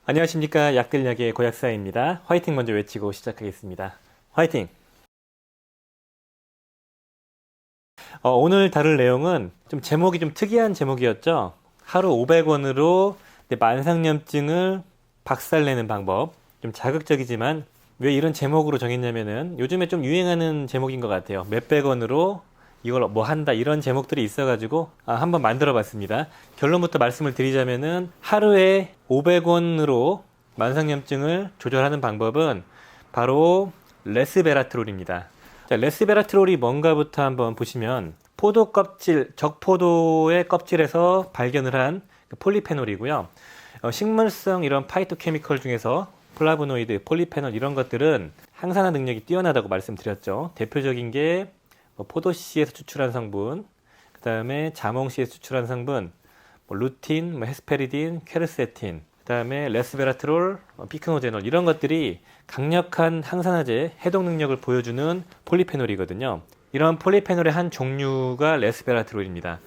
안녕하십니까. 약들약의 고약사입니다. 화이팅 먼저 외치고 시작하겠습니다. 화이팅! 오늘 다룰 내용은 좀 제목이 좀 특이한 제목이었죠. 하루 500원으로 만상염증을 박살내는 방법. 좀 자극적이지만 왜 이런 제목으로 정했냐면은 요즘에 좀 유행하는 제목인 것 같아요. 몇백 원으로 이걸 뭐 한다 이런 제목들이 있어가지고 한번 만들어 봤습니다. 결론부터 말씀을 드리자면은 하루에 500원으로 만상염증을 조절하는 방법은 바로 레스베라트롤입니다. 자, 레스베라트롤이 뭔가부터 한번 보시면 포도 껍질, 적포도의 껍질에서 발견을 한 폴리페놀이고요. 식물성 이런 파이토케미컬 중에서 플라보노이드, 폴리페놀 이런 것들은 항산화 능력이 뛰어나다고 말씀드렸죠. 대표적인 게 포도씨에서 추출한 성분, 그 다음에 자몽씨에서 추출한 성분, 루틴, 헤스페리딘, 퀘르세틴, 그 다음에 레스베라트롤, 피크노제놀 이런 것들이 강력한 항산화제 해독 능력을 보여주는 폴리페놀이거든요. 이런 폴리페놀의 한 종류가 레스베라트롤입니다.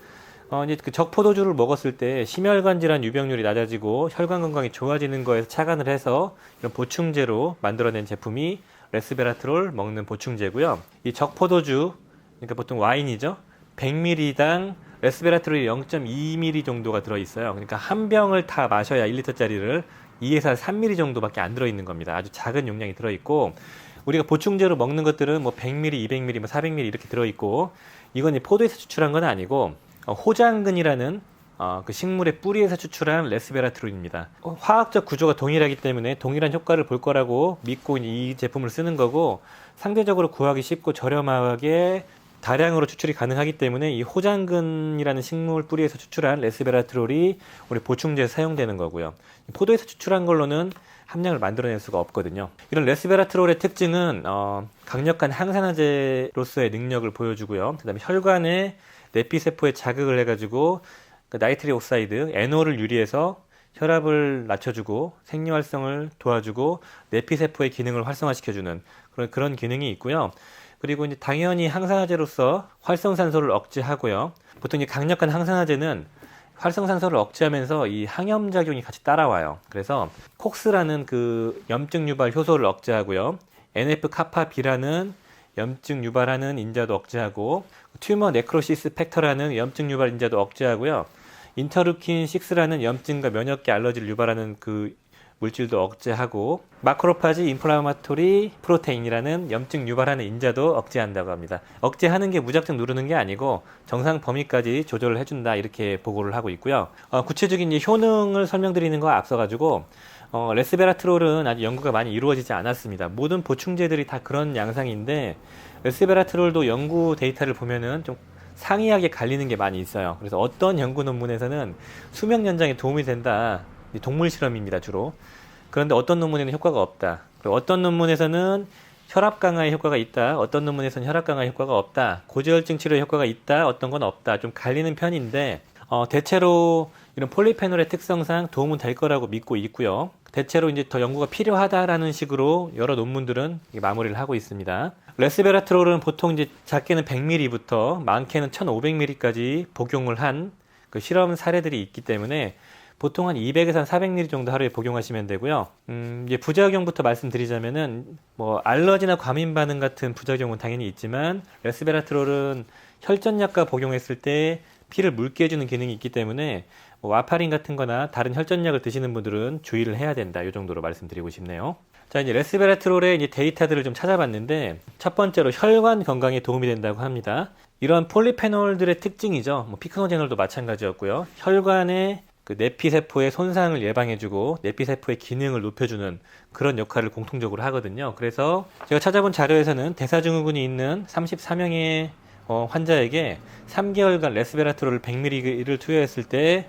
이제 그 적포도주를 먹었을 때 심혈관 질환 유병률이 낮아지고 혈관 건강이 좋아지는 거에서 착안을 해서 이런 보충제로 만들어낸 제품이 레스베라트롤 먹는 보충제고요. 이 적포도주, 그러니까 보통 와인이죠. 100ml당 레스베라트롤이 0.2ml 정도가 들어있어요. 그러니까 한 병을 다 마셔야 1리터짜리를 2에서 3ml 정도밖에 안 들어있는 겁니다. 아주 작은 용량이 들어있고 우리가 보충제로 먹는 것들은 뭐 100ml, 200ml, 400ml 이렇게 들어있고 이건 포도에서 추출한 건 아니고 호장근이라는 그 식물의 뿌리에서 추출한 레스베라트롤입니다. 화학적 구조가 동일하기 때문에 동일한 효과를 볼 거라고 믿고 이 제품을 쓰는 거고 상대적으로 구하기 쉽고 저렴하게 다량으로 추출이 가능하기 때문에 이 호장근이라는 식물 뿌리에서 추출한 레스베라트롤이 우리 보충제에 사용되는 거고요. 포도에서 추출한 걸로는 함량을 만들어낼 수가 없거든요. 이런 레스베라트롤의 특징은 강력한 항산화제로서의 능력을 보여주고요. 그 다음에 혈관의 내피세포에 자극을 해가지고 그 나이트리 옥사이드, NO를 유리해서 혈압을 낮춰주고 생리활성을 도와주고 내피세포의 기능을 활성화시켜주는 그런 기능이 있고요. 그리고 이제 당연히 항산화제로서 활성산소를 억제하고요. 보통 이 강력한 항산화제는 활성산소를 억제하면서 이 항염작용이 같이 따라와요. 그래서 콕스라는 그 염증 유발 효소를 억제하고요. NF-카파B라는 염증 유발하는 인자도 억제하고 튜머 네크로시스 팩터라는 염증 유발 인자도 억제하고요. 인터루킨 6라는 염증과 면역계 알러지를 유발하는 그 물질도 억제하고 마크로파지 인플라마토리 프로테인이라는 염증 유발하는 인자도 억제한다고 합니다. 억제하는 게 무작정 누르는 게 아니고 정상 범위까지 조절을 해준다 이렇게 보고를 하고 있고요. 구체적인 이제 효능을 설명드리는 거 앞서가지고 레스베라트롤은 아직 연구가 많이 이루어지지 않았습니다. 모든 보충제들이 다 그런 양상인데 레스베라트롤도 연구 데이터를 보면은 좀 상이하게 갈리는 게 많이 있어요. 그래서 어떤 연구 논문에서는 수명 연장에 도움이 된다. 동물 실험입니다, 주로. 그런데 어떤 논문에는 효과가 없다. 그리고 어떤 논문에서는 혈압 강화에 효과가 있다. 어떤 논문에서는 혈압 강화에 효과가 없다. 고지혈증 치료에 효과가 있다. 어떤 건 없다. 좀 갈리는 편인데 대체로 이런 폴리페놀의 특성상 도움은 될 거라고 믿고 있고요. 대체로 이제 더 연구가 필요하다라는 식으로 여러 논문들은 마무리를 하고 있습니다. 레스베라트롤은 보통 이제 작게는 100ml부터 많게는 1500ml까지 복용을 한 그 실험 사례들이 있기 때문에 보통 한 200에서 400ml 정도 하루에 복용하시면 되고요. 이제 부작용부터 말씀드리자면은 뭐 알러지나 과민 반응 같은 부작용은 당연히 있지만 레스베라트롤은 혈전약과 복용했을 때 피를 묽게 해주는 기능이 있기 때문에 뭐 와파린 같은 거나 다른 혈전약을 드시는 분들은 주의를 해야 된다. 이 정도로 말씀드리고 싶네요. 자, 이제 레스베라트롤의 이제 데이터들을 좀 찾아봤는데 첫 번째로 혈관 건강에 도움이 된다고 합니다. 이런 폴리페놀들의 특징이죠. 뭐 피크노제놀도 마찬가지였고요. 혈관의 그 내피세포의 손상을 예방해주고 내피세포의 기능을 높여주는 그런 역할을 공통적으로 하거든요. 그래서 제가 찾아본 자료에서는 대사증후군이 있는 34명의 환자에게 3개월간 레스베라트롤을 100ml를 투여했을 때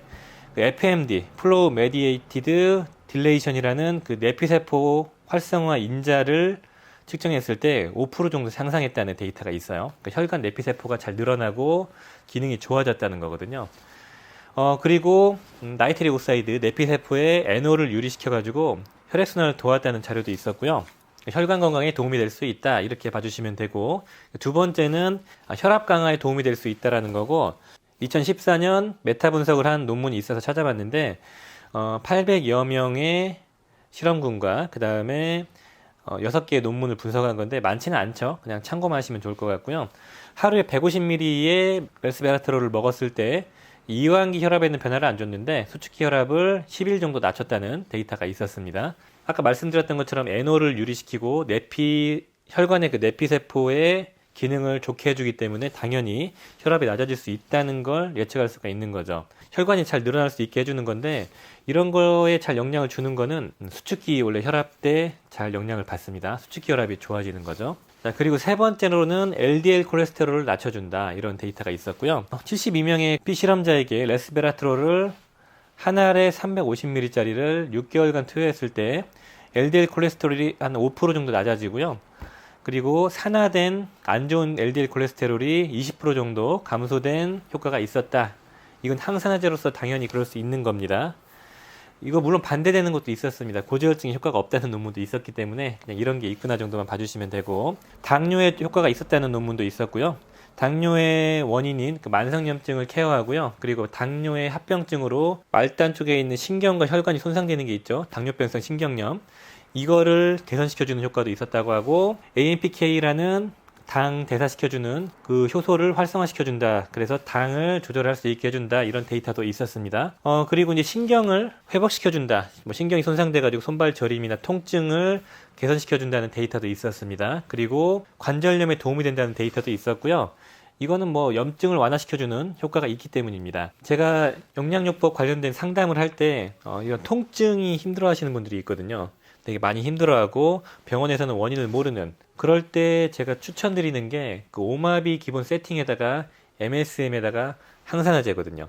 그 FMD, 플로우 메디에이티드 딜레이션이라는 그 내피세포 활성화 인자를 측정했을 때 5% 정도 상상했다는 데이터가 있어요. 그러니까 혈관 내피세포가 잘 늘어나고 기능이 좋아졌다는 거거든요. 그리고 나이트리 옥사이드 내피세포의 NO를 유리시켜가지고 혈액순환을 도왔다는 자료도 있었고요. 혈관 건강에 도움이 될 수 있다 이렇게 봐주시면 되고 두 번째는 혈압 강화에 도움이 될 수 있다라는 거고 2014년 메타 분석을 한 논문이 있어서 찾아봤는데 800여 명의 실험군과 그 다음에 6개의 논문을 분석한 건데 많지는 않죠. 그냥 참고만 하시면 좋을 것 같고요. 하루에 150ml의 레스베라트롤을 먹었을 때 이완기 혈압에는 변화를 안 줬는데 수축기 혈압을 10일 정도 낮췄다는 데이터가 있었습니다. 아까 말씀드렸던 것처럼 NO를 유리시키고 혈관의 그 내피세포의 기능을 좋게 해주기 때문에 당연히 혈압이 낮아질 수 있다는 걸 예측할 수가 있는 거죠. 혈관이 잘 늘어날 수 있게 해주는 건데 이런 거에 잘 영향을 주는 거는 수축기 원래 혈압 때 잘 영향을 받습니다. 수축기 혈압이 좋아지는 거죠. 자, 그리고 세 번째로는 LDL 콜레스테롤을 낮춰준다 이런 데이터가 있었고요. 72명의 피실험자에게 레스베라트롤을 한 알에 350ml짜리를 6개월간 투여했을 때 LDL 콜레스테롤이 한 5% 정도 낮아지고요. 그리고 산화된 안 좋은 LDL 콜레스테롤이 20% 정도 감소된 효과가 있었다. 이건 항산화제로서 당연히 그럴 수 있는 겁니다. 이거 물론 반대되는 것도 있었습니다. 고지혈증에 효과가 없다는 논문도 있었기 때문에 그냥 이런 게 있구나 정도만 봐주시면 되고, 당뇨에 효과가 있었다는 논문도 있었고요. 당뇨의 원인인 그 만성염증을 케어하고요. 그리고 당뇨의 합병증으로 말단 쪽에 있는 신경과 혈관이 손상되는 게 있죠. 당뇨병성 신경염. 이거를 개선시켜주는 효과도 있었다고 하고, AMPK라는 당 대사시켜주는 그 효소를 활성화시켜준다. 그래서 당을 조절할 수 있게 해준다. 이런 데이터도 있었습니다. 그리고 이제 신경을 회복시켜준다. 뭐 신경이 손상돼가지고 손발 저림이나 통증을 개선시켜준다는 데이터도 있었습니다. 그리고 관절염에 도움이 된다는 데이터도 있었고요. 이거는 뭐 염증을 완화시켜주는 효과가 있기 때문입니다. 제가 영양요법 관련된 상담을 할 때 이런 통증이 힘들어하시는 분들이 있거든요. 되게 많이 힘들어하고 병원에서는 원인을 모르는, 그럴 때 제가 추천드리는 게 그 오마비 기본 세팅에다가 MSM에다가 항산화제거든요.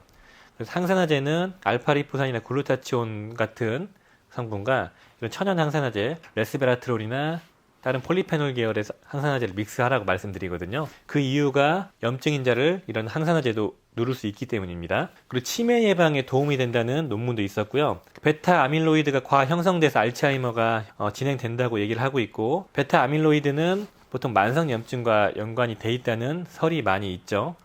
그래서 항산화제는 알파리포산이나 글루타치온 같은 성분과 이런 천연 항산화제, 레스베라트롤이나 다른 폴리페놀 계열의 항산화제를 믹스하라고 말씀드리거든요. 그 이유가 염증인자를 이런 항산화제도 누를 수 있기 때문입니다. 그리고 치매 예방에 도움이 된다는 논문도 있었고요. 베타 아밀로이드가 과형성돼서 알츠하이머가 진행된다고 얘기를 하고 있고, 베타 아밀로이드는 보통 만성염증과 연관이 돼 있다는 설이 많이 있죠.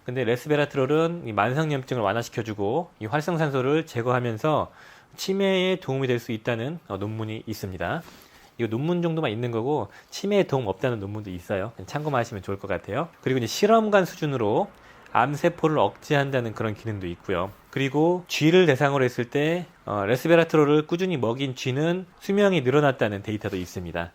근데 레스베라트롤은 이 만성염증을 완화시켜주고 이 활성산소를 제거하면서 치매에 도움이 될 수 있다는 논문이 있습니다. 이거 논문 정도만 있는 거고 치매에 도움 없다는 논문도 있어요. 참고만 하시면 좋을 것 같아요. 그리고 이제 실험관 수준으로 암세포를 억제한다는 그런 기능도 있고요. 그리고 쥐를 대상으로 했을 때 레스베라트롤을 꾸준히 먹인 쥐는 수명이 늘어났다는 데이터도 있습니다.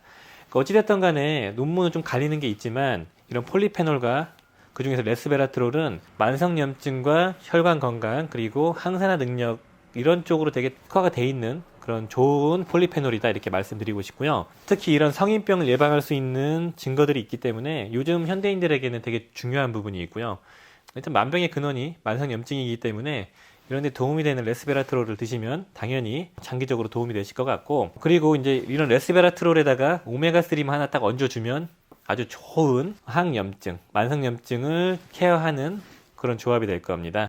어찌됐든 간에 논문은 좀 갈리는 게 있지만 이런 폴리페놀과 그 중에서 레스베라트롤은 만성염증과 혈관 건강 그리고 항산화 능력 이런 쪽으로 되게 특화가 돼 있는 그런 좋은 폴리페놀이다 이렇게 말씀드리고 싶고요. 특히 이런 성인병을 예방할 수 있는 증거들이 있기 때문에 요즘 현대인들에게는 되게 중요한 부분이 있고요. 일단 만병의 근원이 만성염증이기 때문에 이런 데 도움이 되는 레스베라트롤을 드시면 당연히 장기적으로 도움이 되실 것 같고, 그리고 이제 이런 레스베라트롤에다가 오메가3만 하나 딱 얹어주면 아주 좋은 항염증, 만성염증을 케어하는 그런 조합이 될 겁니다.